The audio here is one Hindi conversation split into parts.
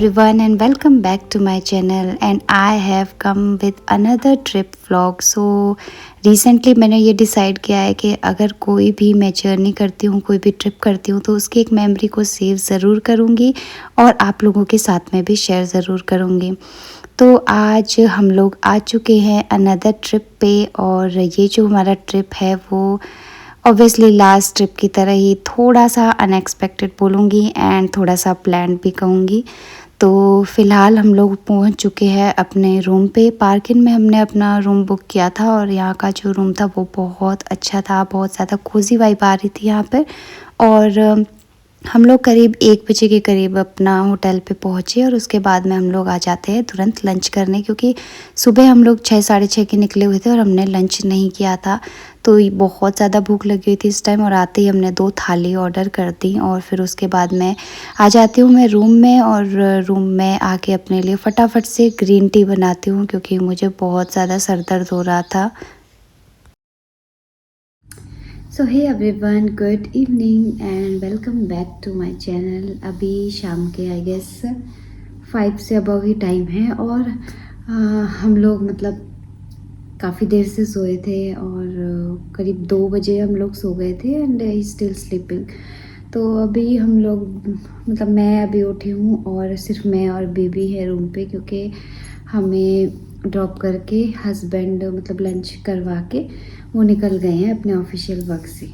everyone and welcome back to my channel and I have come with another trip vlog. So recently मैंने ये डिसाइड किया है कि अगर कोई भी मैं जर्नी करती हूँ, कोई भी ट्रिप करती हूँ तो उसकी एक मेमोरी को सेव ज़रूर करूँगी और आप लोगों के साथ में भी शेयर ज़रूर करूँगी। तो आज हम लोग आ चुके हैं अनदर ट्रिप पे और ये जो हमारा ट्रिप है वो ऑब्वियसली लास्ट ट्रिप की तरह ही थोड़ा सा अनएक्सपेक्टेड बोलूँगी एंड थोड़ा सा प्लान भी कहूँगी। तो फ़िलहाल हम लोग पहुँच चुके हैं अपने रूम पे। पार्किंग में हमने अपना रूम बुक किया था और यहाँ का जो रूम था वो बहुत अच्छा था, बहुत ज़्यादा कोज़ी वाइब आ रही थी यहाँ पर। और हम लोग करीब 1 बजे के करीब अपना होटल पे पहुँचे और उसके बाद में हम लोग आ जाते हैं तुरंत लंच करने, क्योंकि सुबह हम लोग 6 साढ़े 6 के निकले हुए थे और हमने लंच नहीं किया था। तो बहुत ज़्यादा भूख लगी हुई थी इस टाइम और आते ही हमने 2 थाली ऑर्डर कर दी और फिर उसके बाद मैं आ जाती हूँ मैं रूम में और रूम में आके अपने लिए फटाफट से ग्रीन टी बनाती हूँ, क्योंकि मुझे बहुत ज़्यादा सर दर्द हो रहा था। So hey everyone, good evening and welcome back to my channel. अभी शाम के आई गेस 5 से अबव ही टाइम है और हम लोग मतलब काफ़ी देर से सोए थे और करीब 2 बजे हम लोग सो गए थे एंड आई स्टिल स्लीपिंग। तो अभी हम लोग मतलब मैं अभी उठी हूँ और सिर्फ मैं और बेबी है रूम पे, क्योंकि हमें ड्रॉप करके हस्बैंड मतलब लंच करवा के वो निकल गए हैं अपने ऑफिशियल वर्क से।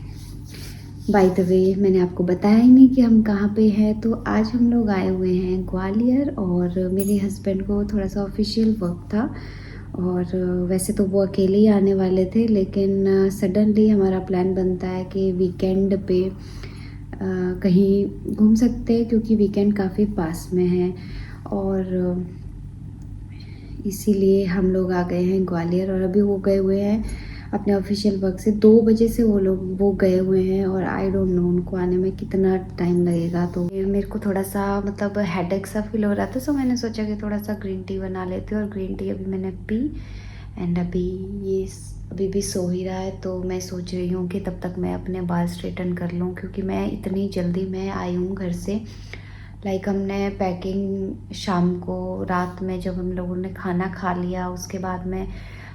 बाय द वे मैंने आपको बताया ही नहीं कि हम कहाँ पे हैं। तो आज हम लोग आए हुए हैं ग्वालियर और मेरे हस्बैंड को थोड़ा सा ऑफिशियल वर्क था और वैसे तो वो अकेले ही आने वाले थे, लेकिन सडनली हमारा प्लान बनता है कि वीकेंड पे कहीं घूम सकते हैं, क्योंकि वीकेंड काफ़ी पास में है और इसीलिए हम लोग आ गए हैं ग्वालियर। और अभी वो गए हुए हैं अपने ऑफिशियल वर्क से, 2 बजे से वो गए हुए हैं और आई डोंट नो उनको आने में कितना टाइम लगेगा। तो मेरे को थोड़ा सा मतलब हेडेक सा फील हो रहा था, सो मैंने सोचा कि थोड़ा सा ग्रीन टी बना लेती हूँ और ग्रीन टी अभी मैंने पी एंड अभी भी सो ही रहा है। तो मैं सोच रही हूँ कि तब तक मैं अपने बाल स्ट्रेटन कर लूँ, क्योंकि मैं इतनी जल्दी मैं आई हूँ घर से। हमने पैकिंग शाम को रात में जब हम लोगों ने खाना खा लिया उसके बाद में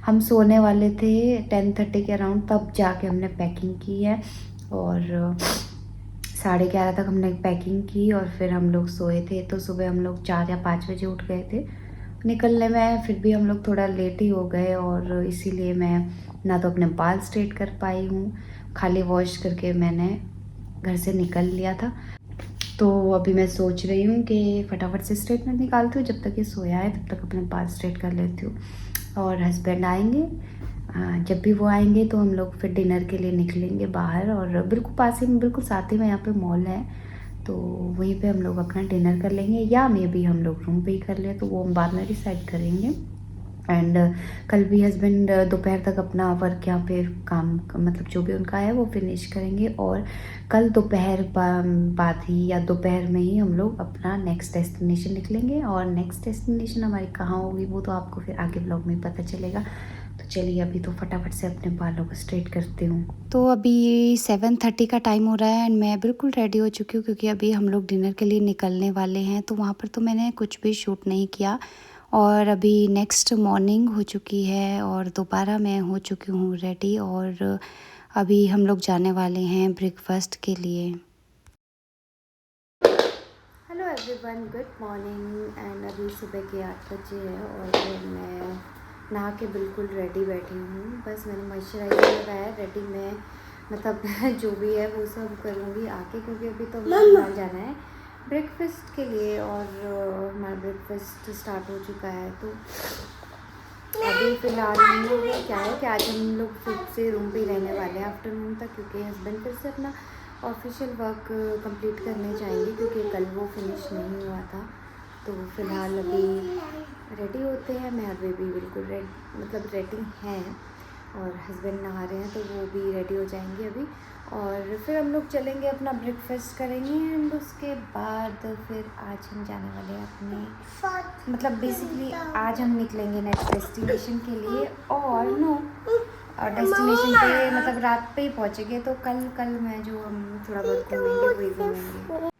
हम सोने वाले थे 10:30 के अराउंड, तब जाके हमने पैकिंग की है और 11:30 तक हमने पैकिंग की और फिर हम लोग सोए थे। तो सुबह हम लोग 4 या 5 बजे उठ गए थे निकलने में, फिर भी हम लोग थोड़ा लेट ही हो गए और इसीलिए मैं ना तो अपने बाल स्ट्रेट कर पाई हूँ, खाली वॉश करके मैंने घर से निकल लिया था। तो अभी मैं सोच रही हूँ कि फटाफट से स्ट्रेटनर निकालती हूँ, जब तक ये सोया है तब तक अपने बाल स्ट्रेट कर लेती हूँ। और हस्बैंड आएंगे, जब भी वो आएंगे तो हम लोग फिर डिनर के लिए निकलेंगे बाहर और बिल्कुल पास ही में, बिल्कुल साथ ही में यहाँ पे मॉल है, तो वहीं पे हम लोग अपना डिनर कर लेंगे या मे बी हम लोग रूम पे ही कर लें, तो वो हम बाद में डिसाइड करेंगे। एंड कल भी हस्बैंड दोपहर तक अपना वर्क यहाँ पे काम मतलब जो भी उनका है वो फिनिश करेंगे और कल दोपहर बाद ही या दोपहर में ही हम लोग अपना नेक्स्ट डेस्टिनेशन निकलेंगे। और नेक्स्ट डेस्टिनेशन हमारी कहाँ होगी वो तो आपको फिर आगे ब्लॉग में पता चलेगा। तो चलिए अभी तो फटाफट से अपने बालों को स्ट्रेट करती हूँ। तो अभी 7:30 का टाइम हो रहा है एंड मैं बिल्कुल रेडी हो चुकी हूँ, क्योंकि अभी हम लोग डिनर के लिए निकलने वाले हैं। तो वहाँ पर तो मैंने कुछ भी शूट नहीं किया और अभी नेक्स्ट मॉर्निंग हो चुकी है और दोबारा मैं हो चुकी हूँ रेडी और अभी हम लोग जाने वाले हैं ब्रेकफास्ट के लिए। Hello everyone, good morning and अभी सुबह के 8 बजे है और मैं नहा के बिल्कुल रेडी बैठी हूँ। बस मैंने मॉइस्चराइजर लगाया, रेडी मैं मतलब जो भी है वो सब करूँगी आके, क्योंकि अभी तो बाहर जाना है ब्रेकफास्ट के लिए और हमारा ब्रेकफास्ट स्टार्ट हो चुका है। तो अभी फ़िलहाल हम लोग क्या है कि आज हम लोग फिर से रूम पे ही रहने वाले हैं आफ्टरनून तक, क्योंकि हस्बैंड फिर से अपना ऑफिशियल वर्क कंप्लीट करने जाएंगे, क्योंकि कल वो फिनिश नहीं हुआ था। तो फ़िलहाल अभी रेडी होते हैं, मैं और बेबी बिल्कुल रेडी हैं और हस्बैंड नहा रहे हैं तो वो भी रेडी हो जाएंगे अभी और फिर हम लोग चलेंगे अपना ब्रेकफास्ट करेंगे एंड उसके बाद फिर आज हम जाने वाले हैं अपने मतलब बेसिकली आज हम निकलेंगे नेक्स्ट डेस्टिनेशन के लिए और डेस्टिनेशन पे मतलब रात पे ही पहुँचेंगे। तो कल मैं जो हम थोड़ा बहुत घूमेंगे वही घूमेंगे।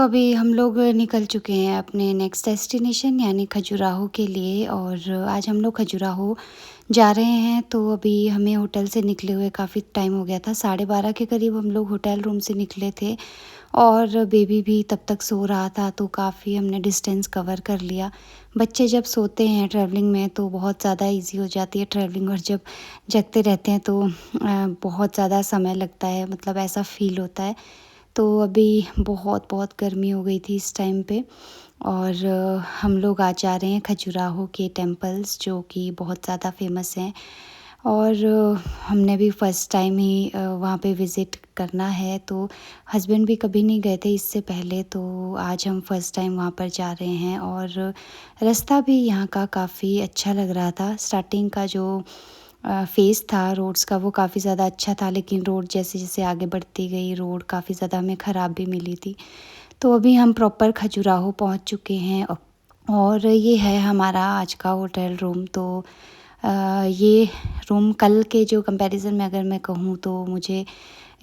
अभी हम लोग निकल चुके हैं अपने नेक्स्ट डेस्टिनेशन यानी खजुराहो के लिए, और आज हम लोग खजुराहो जा रहे हैं। तो अभी हमें होटल से निकले हुए काफ़ी टाइम हो गया था, 12:30 के करीब हम लोग होटल रूम से निकले थे, और बेबी भी तब तक सो रहा था, तो काफ़ी हमने डिस्टेंस कवर कर लिया। बच्चे जब सोते हैं ट्रैवलिंग में तो बहुत ज़्यादा इजी हो जाती है ट्रैवलिंग, और जब जगते रहते हैं तो बहुत ज़्यादा समय लगता है, मतलब ऐसा फ़ील होता है। तो अभी बहुत बहुत गर्मी हो गई थी इस टाइम पे, और हम लोग आज जा रहे हैं खजुराहो के टेम्पल्स जो कि बहुत ज़्यादा फेमस हैं, और हमने भी फ़र्स्ट टाइम ही वहाँ पे विज़िट करना है। तो हस्बैंड भी कभी नहीं गए थे इससे पहले, तो आज हम फ़र्स्ट टाइम वहाँ पर जा रहे हैं। और रास्ता भी यहाँ का काफ़ी अच्छा लग रहा था। स्टार्टिंग का जो फेस था रोड्स का वो काफ़ी ज़्यादा अच्छा था, लेकिन रोड जैसे जैसे आगे बढ़ती गई रोड काफ़ी ज़्यादा हमें ख़राब भी मिली थी। तो अभी हम प्रॉपर खजुराहो पहुंच चुके हैं, और ये है हमारा आज का होटल रूम। तो ये रूम कल के जो कंपैरिजन में अगर मैं कहूँ तो मुझे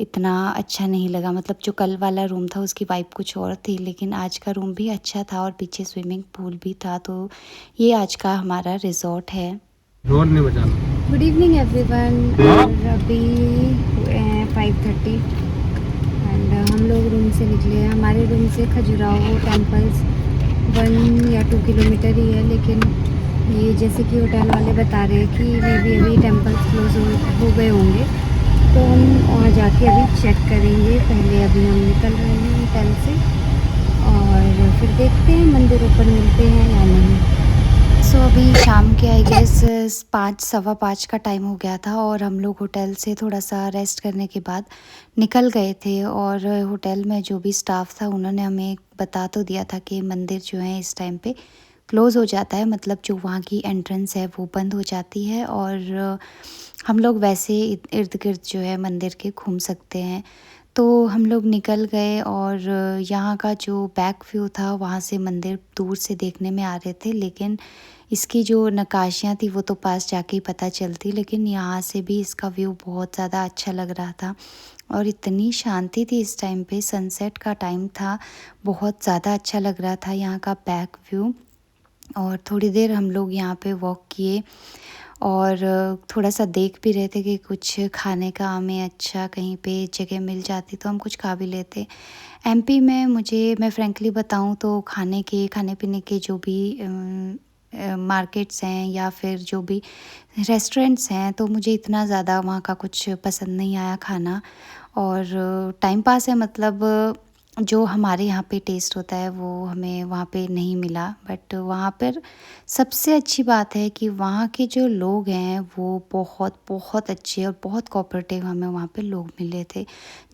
इतना अच्छा नहीं लगा, मतलब जो कल वाला रूम था उसकी वाइब कुछ और थी, लेकिन आज का रूम भी अच्छा था और पीछे स्विमिंग पूल भी था। तो ये आज का हमारा रिजॉर्ट है। जोर नहीं बजाना। Good evening everyone. और अभी 5:30 एंड हम लोग रूम से निकले हैं। हमारे रूम से खजुराहो टेम्पल्स 1 या 2 किलोमीटर ही है, लेकिन ये जैसे कि होटल वाले बता रहे हैं कि मे बी अभी टेम्पल्स क्लोज हो गए होंगे, तो हम वहाँ जाके अभी चेक करेंगे। पहले अभी हम निकल रहे हैं होटल से, और फिर देखते हैं मंदिर ओपन मिलते हैं या नहीं। सो अभी शाम के आई गेस 5 सवा 5 का टाइम हो गया था, और हम लोग होटल से थोड़ा सा रेस्ट करने के बाद निकल गए थे। और होटल में जो भी स्टाफ था उन्होंने हमें बता तो दिया था कि मंदिर जो है इस टाइम पे क्लोज़ हो जाता है, मतलब जो वहाँ की एंट्रेंस है वो बंद हो जाती है, और हम लोग वैसे इर्द गिर्द जो है मंदिर के घूम सकते हैं। तो हम लोग निकल गए, और यहाँ का जो बैक व्यू था वहाँ से मंदिर दूर से देखने में आ रहे थे, लेकिन इसकी जो नक्काशियाँ थी वो तो पास जाके ही पता चलती, लेकिन यहाँ से भी इसका व्यू बहुत ज़्यादा अच्छा लग रहा था। और इतनी शांति थी इस टाइम पे, सनसेट का टाइम था, बहुत ज़्यादा अच्छा लग रहा था यहाँ का बैक व्यू। और थोड़ी देर हम लोग यहाँ पे वॉक किए, और थोड़ा सा देख भी रहे थे कि कुछ खाने का हमें अच्छा कहीं पे जगह मिल जाती तो हम कुछ खा भी लेते। एमपी में मैं फ्रैंकली बताऊँ तो खाने पीने के जो भी मार्केट्स हैं या फिर जो भी रेस्टोरेंट्स हैं, तो मुझे इतना ज़्यादा वहाँ का कुछ पसंद नहीं आया खाना। और टाइम पास है, मतलब जो हमारे यहाँ पे टेस्ट होता है वो हमें वहाँ पे नहीं मिला। बट वहाँ पर सबसे अच्छी बात है कि वहाँ के जो लोग हैं वो बहुत बहुत अच्छे और बहुत कोऑपरेटिव हमें वहाँ पे लोग मिले थे।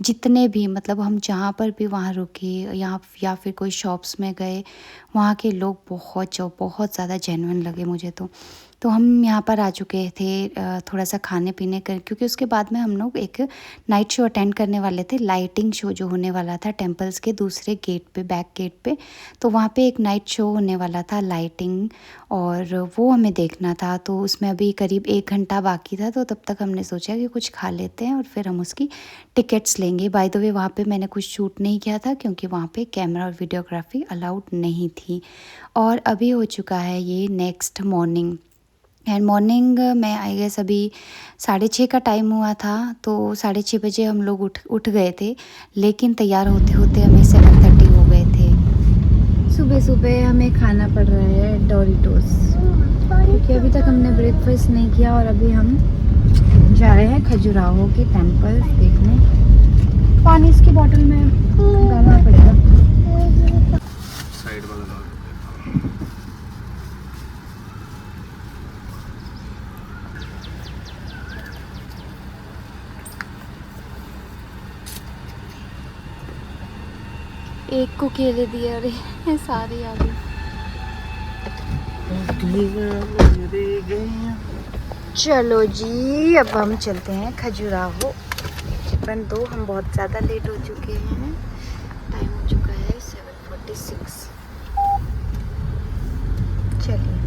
जितने भी, मतलब हम जहाँ पर भी वहाँ रुके या फिर कोई शॉप्स में गए, वहाँ के लोग बहुत ज़्यादा जेन्युइन लगे मुझे तो हम यहाँ पर आ चुके थे थोड़ा सा खाने पीने कर, क्योंकि उसके बाद में हम लोग एक नाइट शो अटेंड करने वाले थे, लाइटिंग शो जो होने वाला था टेम्पल्स के दूसरे गेट पे, बैक गेट पे। तो वहाँ पे एक नाइट शो होने वाला था लाइटिंग, और वो हमें देखना था। तो उसमें अभी करीब 1 घंटा बाकी था, तो तब तक हमने सोचा कि कुछ खा लेते हैं और फिर हम उसकी टिकट्स लेंगे। बाय द वे वहाँ पे मैंने कुछ शूट नहीं किया था क्योंकि वहाँ पे कैमरा और वीडियोग्राफी अलाउड नहीं थी। और अभी हो चुका है ये नेक्स्ट मॉर्निंग, एंड मॉर्निंग में आई गेस अभी 6:30 का टाइम हुआ था, तो 6:30 बजे हम लोग उठ गए थे, लेकिन तैयार होते होते हमें 7:30 हो गए थे। सुबह सुबह हमें खाना पड़ रहा है डोरिटोस, क्योंकि अभी तक हमने ब्रेकफास्ट नहीं किया, और अभी हम जा रहे हैं खजुराहो के टेम्पल देखने। पानी इसकी बोतल में डालना पड़ेगा। साइड वाला डाल। एक को केले दिए, अरे सारे आ गए। चलो जी, अब हम चलते हैं खजुराहो। 2 हम बहुत ज़्यादा लेट हो चुके हैं, टाइम हो चुका है 7:46। चलिए।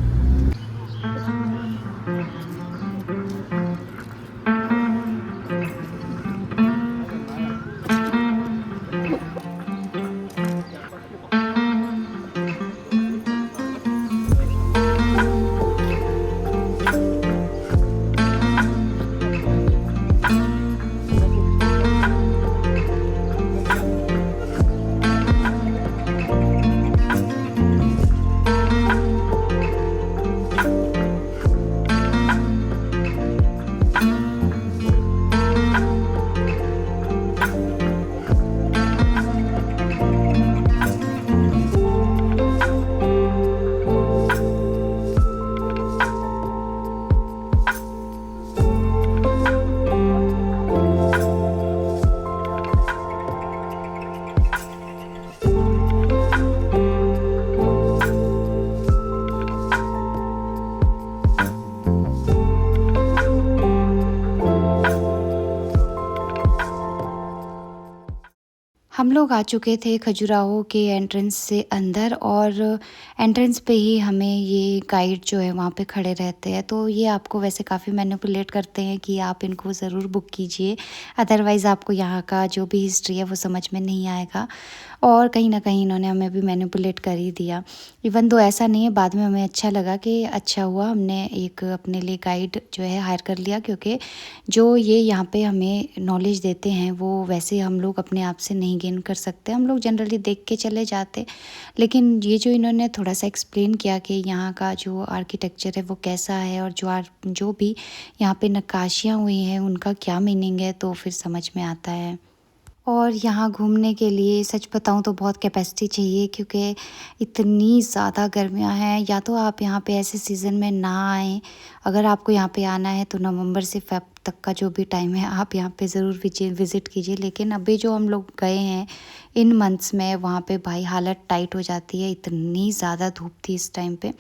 हम लोग आ चुके थे खजुराहो के एंट्रेंस से अंदर, और एंट्रेंस पे ही हमें ये गाइड जो है वहाँ पे खड़े रहते हैं। तो ये आपको वैसे काफ़ी मैनिपुलेट करते हैं कि आप इनको ज़रूर बुक कीजिए, अदरवाइज़ आपको यहाँ का जो भी हिस्ट्री है वो समझ में नहीं आएगा। और कहीं ना कहीं इन्होंने हमें भी मैनिपुलेट कर ही दिया। इवन दो ऐसा नहीं है, बाद में हमें अच्छा लगा कि अच्छा हुआ हमने एक अपने लिए गाइड जो है हायर कर लिया, क्योंकि जो ये यहाँ पे हमें नॉलेज देते हैं वो वैसे हम लोग अपने आप से नहीं गेन कर सकते। हम लोग जनरली देख के चले जाते, लेकिन ये जो इन्होंने थोड़ा सा एक्सप्लेन किया कि यहाँ का जो आर्किटेक्चर है वो कैसा है, और जो भी यहाँ पे नक्काशियाँ हुई हैं उनका क्या मीनिंग है, तो फिर समझ में आता है। और यहाँ घूमने के लिए सच बताऊँ तो बहुत कैपेसिटी चाहिए, क्योंकि इतनी ज़्यादा गर्मियाँ हैं। या तो आप यहाँ पे ऐसे सीज़न में ना आएँ, अगर आपको यहाँ पे आना है तो नवंबर से फ़ेब तक का जो भी टाइम है आप यहाँ पे ज़रूर विज़िट कीजिए। लेकिन अभी जो हम लोग गए हैं इन मंथ्स में, वहाँ पे भाई हालत टाइट हो जाती है, इतनी ज़्यादा धूप थी इस टाइम पे।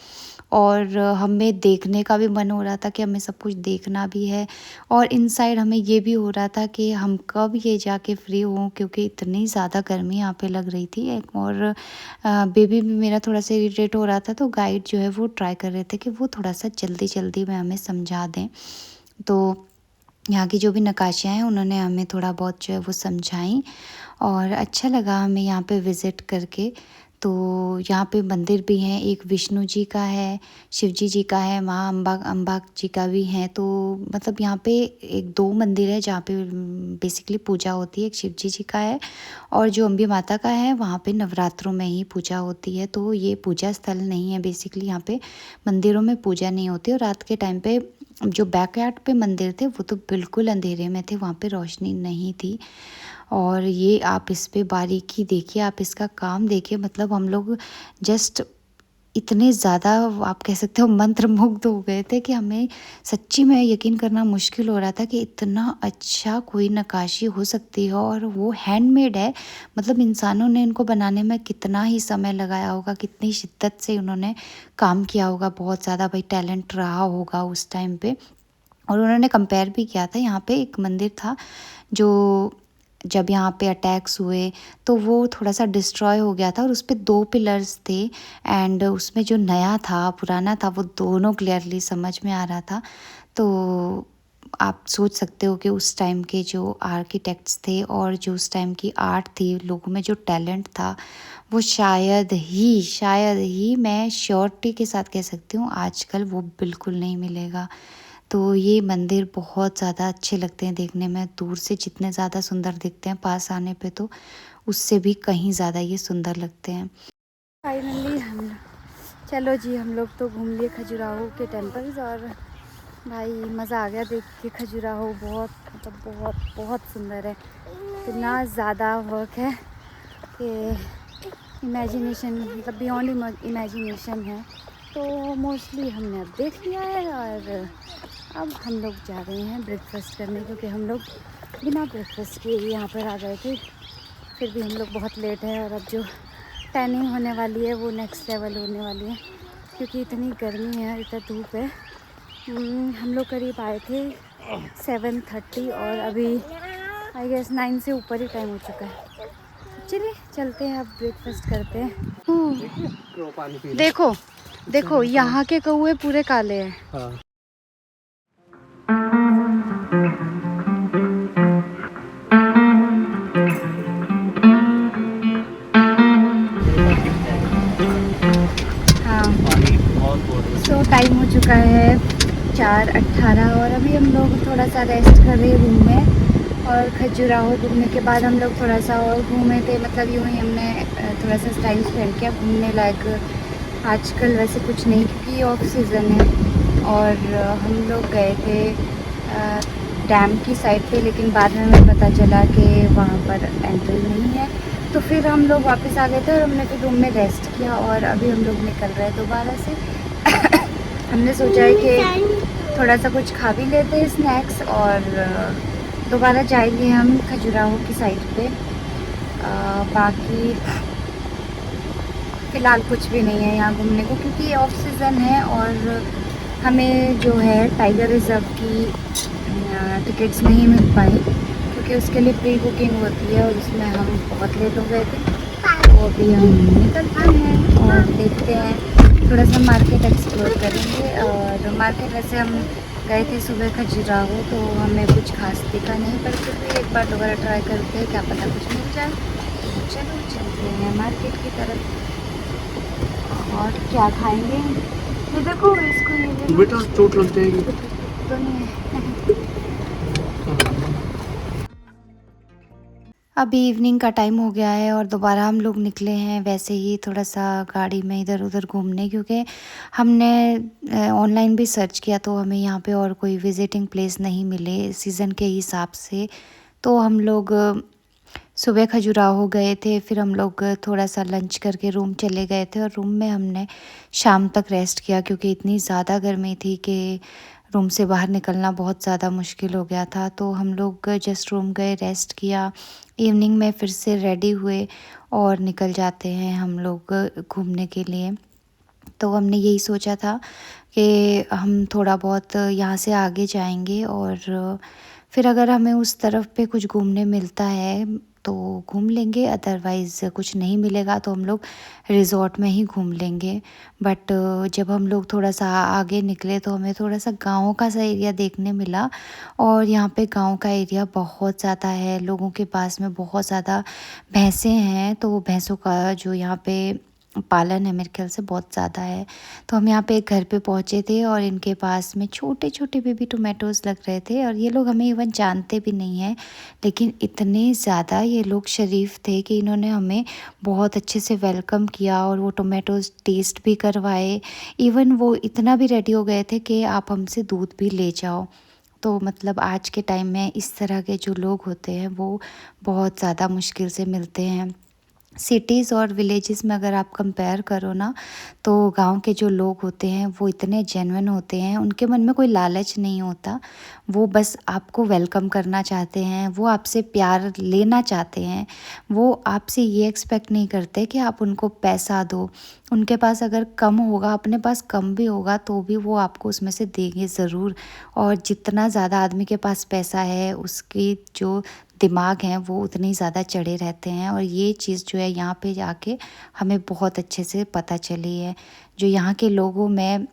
और हमें देखने का भी मन हो रहा था कि हमें सब कुछ देखना भी है, और इनसाइड हमें ये भी हो रहा था कि हम कब ये जाके फ्री हों, क्योंकि इतनी ज़्यादा गर्मी यहाँ पे लग रही थी। और बेबी भी मेरा थोड़ा सा इरिटेट हो रहा था, तो गाइड जो है वो ट्राई कर रहे थे कि वो थोड़ा सा जल्दी जल्दी में हमें समझा दें। तो यहाँ की जो भी नक्काशियाँ हैं उन्होंने हमें थोड़ा बहुत जो है वो समझाई, और अच्छा लगा हमें यहाँ पे विज़िट करके। तो यहाँ पे मंदिर भी हैं, एक विष्णु जी का है, शिव जी का है, माँ अम्बा जी का भी है। तो मतलब यहाँ पे एक दो मंदिर है जहाँ पे बेसिकली पूजा होती है। एक शिव जी का है, और जो अम्बी माता का है वहाँ पे नवरात्रों में ही पूजा होती है। तो ये पूजा स्थल नहीं है, बेसिकली यहाँ पे मंदिरों में पूजा नहीं होती। और रात के टाइम पे जो बैकयार्ड पे मंदिर थे वो तो बिल्कुल अंधेरे में थे, वहाँ पे रोशनी नहीं थी। और ये आप इस पे बारीकी देखिए, आप इसका काम देखिए, मतलब हम लोग जस्ट इतने ज़्यादा आप कह सकते हो मंत्रमुग्ध हो गए थे कि हमें सच्ची में यकीन करना मुश्किल हो रहा था कि इतना अच्छा कोई नक्काशी हो सकती है, और वो हैंडमेड है। मतलब इंसानों ने इनको बनाने में कितना ही समय लगाया होगा, कितनी शिद्दत से उन्होंने काम किया होगा, बहुत ज़्यादा भाई टैलेंट रहा होगा उस टाइम पे। और उन्होंने कंपेयर भी किया था, यहाँ पे एक मंदिर था जो जब यहाँ पे अटैक्स हुए तो वो थोड़ा सा डिस्ट्रॉय हो गया था, और उस पे 2 पिलर्स थे, एंड उसमें जो नया था पुराना था वो दोनों क्लियरली समझ में आ रहा था। तो आप सोच सकते हो कि उस टाइम के जो आर्किटेक्ट्स थे और जो उस टाइम की आर्ट थी, लोगों में जो टैलेंट था, वो शायद ही मैं श्योरिटी के साथ कह सकती हूँ आजकल वो बिल्कुल नहीं मिलेगा। तो ये मंदिर बहुत ज़्यादा अच्छे लगते हैं देखने में, दूर से जितने ज़्यादा सुंदर दिखते हैं, पास आने पे तो उससे भी कहीं ज़्यादा ये सुंदर लगते हैं। फाइनली चलो जी, हम लोग तो घूम लिए खजुराहो के टेम्पल्स, और भाई मज़ा आ गया देख के। खजुराहो बहुत मतलब बहुत बहुत सुंदर है, इतना ज़्यादा वर्क है कि इमेजिनेशन मतलब बियॉन्ड इमेजिनेशन है। तो मोस्टली हमने अब देख लिया है, और अब हम लोग जा रहे हैं ब्रेकफास्ट करने, क्योंकि हम लोग बिना ब्रेकफास्ट के यहाँ पर आ गए थे। फिर भी हम लोग बहुत लेट है, और अब जो टैनिंग होने वाली है वो नेक्स्ट लेवल होने वाली है, क्योंकि इतनी गर्मी है, इतना धूप है। हम लोग करीब आए थे 7:30, और अभी आई गेस 9 से ऊपर ही टाइम हो चुका है। चलिए चलते हैं, अब ब्रेकफास्ट करते हैं। देखो देखो यहाँ के कौवे पूरे काले हैं। हाँ। तो टाइम हो चुका है 4:18, और अभी हम लोग थोड़ा सा रेस्ट कर रहे हैं रूम में। और खजुराहो घूमने के बाद हम लोग थोड़ा सा और घूमे थे, मतलब यूँ ही हमने थोड़ा सा टाइम स्पेंड किया। घूमने लायक आजकल वैसे कुछ नहीं, क्योंकि ऑफ सीज़न है। और हम लोग गए थे डैम की साइड पे, लेकिन बाद में हमें पता चला कि वहाँ पर एंट्री नहीं है। तो फिर हम लोग वापस आ गए थे, और हमने फिर रूम में रेस्ट किया, और अभी हम लोग निकल रहे हैं दोबारा से। हमने सोचा है कि थोड़ा सा कुछ खा भी लेते हैं स्नैक्स, और दोबारा जाएंगे हम खजुराहो की साइड पे। बाकी फ़िलहाल कुछ भी नहीं है यहाँ घूमने को, क्योंकि ऑफ सीज़न है, और हमें जो है टाइगर रिज़र्व की टिकट्स नहीं मिल पाई, क्योंकि उसके लिए प्री बुकिंग होती है और उसमें हम बहुत लेट हो गए थे। तो अभी हम निकलते हैं और देखते हैं, थोड़ा सा मार्केट एक्सप्लोर करेंगे। और मार्केट वैसे हम गए थे सुबह खजुराहो, तो हमें कुछ खास दिखा नहीं, पर फिर भी एक बार दोबारा ट्राई करते हैं, क्या पता कुछ मिल जाए। तो चलो चलते हैं मार्केट की तरफ। और क्या खाएंगे? ये देखो इसको, ये देखो। बेटा चोट लग जाएगी। तो नहीं है। अभी इवनिंग का टाइम हो गया है और दोबारा हम लोग निकले हैं वैसे ही थोड़ा सा गाड़ी में इधर उधर घूमने, क्योंकि हमने ऑनलाइन भी सर्च किया तो हमें यहाँ पे और कोई विजिटिंग प्लेस नहीं मिले सीज़न के हिसाब से। तो हम लोग सुबह खजुराहो गए थे, फिर हम लोग थोड़ा सा लंच करके रूम चले गए थे और रूम में हमने शाम तक रेस्ट किया, क्योंकि इतनी ज़्यादा गर्मी थी कि रूम से बाहर निकलना बहुत ज़्यादा मुश्किल हो गया था। तो हम लोग जस्ट रूम गए, रेस्ट किया, इवनिंग में फिर से रेडी हुए और निकल जाते हैं हम लोग घूमने के लिए। तो हमने यही सोचा था कि हम थोड़ा बहुत यहाँ से आगे जाएंगे और फिर अगर हमें उस तरफ पे कुछ घूमने मिलता है तो घूम लेंगे, अदरवाइज़ कुछ नहीं मिलेगा तो हम लोग रिज़ॉर्ट में ही घूम लेंगे। बट जब हम लोग थोड़ा सा आगे निकले तो हमें थोड़ा सा गाँव का सा एरिया देखने मिला। और यहाँ पे गाँव का एरिया बहुत ज़्यादा है, लोगों के पास में बहुत ज़्यादा भैंसें हैं, तो भैंसों का जो यहाँ पे पालन है मेरे ख्याल से बहुत ज़्यादा है। तो हम यहाँ पे एक घर पे पहुँचे थे और इनके पास में छोटे छोटे बेबी टोमेटोज़ लग रहे थे और ये लोग हमें इवन जानते भी नहीं हैं, लेकिन इतने ज़्यादा ये लोग शरीफ थे कि इन्होंने हमें बहुत अच्छे से वेलकम किया और वो टोमेटोज़ टेस्ट भी करवाए। इवन वो इतना भी रेडी हो गए थे कि आप हमसे दूध भी ले जाओ। तो मतलब आज के टाइम में इस तरह के जो लोग होते हैं वो बहुत ज़्यादा मुश्किल से मिलते हैं। सिटीज़ और विलेजेस में अगर आप कंपेयर करो ना, तो गांव के जो लोग होते हैं वो इतने जेन्युइन होते हैं, उनके मन में कोई लालच नहीं होता, वो बस आपको वेलकम करना चाहते हैं, वो आपसे प्यार लेना चाहते हैं, वो आपसे ये एक्सपेक्ट नहीं करते कि आप उनको पैसा दो। उनके पास अगर कम होगा, अपने पास कम भी होगा तो भी वो आपको उसमें से देंगे ज़रूर। और जितना ज़्यादा आदमी के पास पैसा है उसकी जो दिमाग हैं वो उतने ही ज़्यादा चढ़े रहते हैं। और ये चीज़ जो है यहाँ पे जाके हमें बहुत अच्छे से पता चली है। जो यहाँ के लोगों में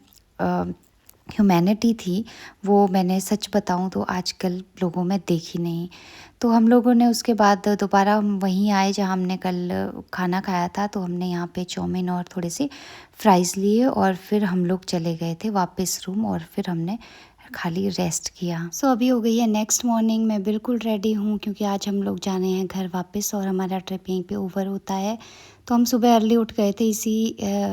ह्यूमैनिटी थी वो मैंने सच बताऊँ तो आजकल लोगों में देखी नहीं। तो हम लोगों ने उसके बाद दोबारा हम वहीं आए जहाँ हमने कल खाना खाया था, तो हमने यहाँ पे चाउमीन और थोड़े से फ्राइज़ लिए और फिर हम लोग चले गए थे वापस रूम और फिर हमने खाली रेस्ट किया। सो अभी हो गई है नेक्स्ट मॉर्निंग, मैं बिल्कुल रेडी हूँ क्योंकि आज हम लोग जाने हैं घर वापस और हमारा ट्रिप यहीं पे ओवर होता है। तो हम सुबह अर्ली उठ गए थे इसी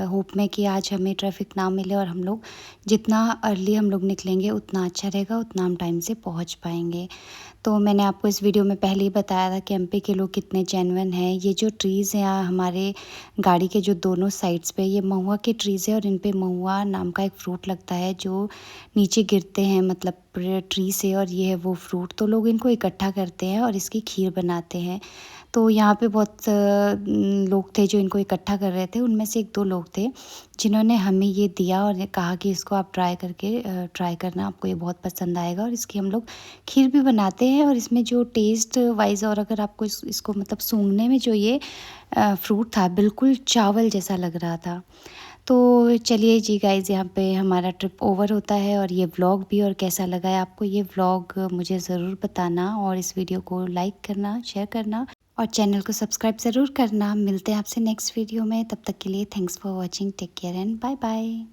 होप में कि आज हमें ट्रैफिक ना मिले और हम लोग जितना अर्ली हम लोग निकलेंगे उतना अच्छा रहेगा, उतना हम टाइम से पहुँच पाएंगे। तो मैंने आपको इस वीडियो में पहले ही बताया था कि एमपी के लोग कितने जेन्युइन हैं। ये जो ट्रीज़ हैं हमारे गाड़ी के जो दोनों साइड्स पे, ये महुआ के ट्रीज़ है और इन पे महुआ नाम का एक फ्रूट लगता है जो नीचे गिरते हैं मतलब ट्री से, और ये है वो फ्रूट। तो लोग इनको इकट्ठा करते हैं और इसकी खीर बनाते हैं। तो यहाँ पे बहुत लोग थे जो इनको इकट्ठा कर रहे थे, उनमें से 1-2 लोग थे जिन्होंने हमें ये दिया और कहा कि इसको आप ट्राई करना, आपको ये बहुत पसंद आएगा। और इसकी हम लोग खीर भी बनाते हैं और इसमें जो टेस्ट वाइज और अगर आपको इसको मतलब सूंघने में जो ये फ्रूट था बिल्कुल चावल जैसा लग रहा था। तो चलिए जी गाइज़, यहाँ पे हमारा ट्रिप ओवर होता है और ये व्लॉग भी। और कैसा लगा है आपको ये व्लॉग मुझे ज़रूर बताना और इस वीडियो को लाइक करना, शेयर करना और चैनल को सब्सक्राइब ज़रूर करना। मिलते हैं आपसे नेक्स्ट वीडियो में, तब तक के लिए thanks for watching, take care and bye bye.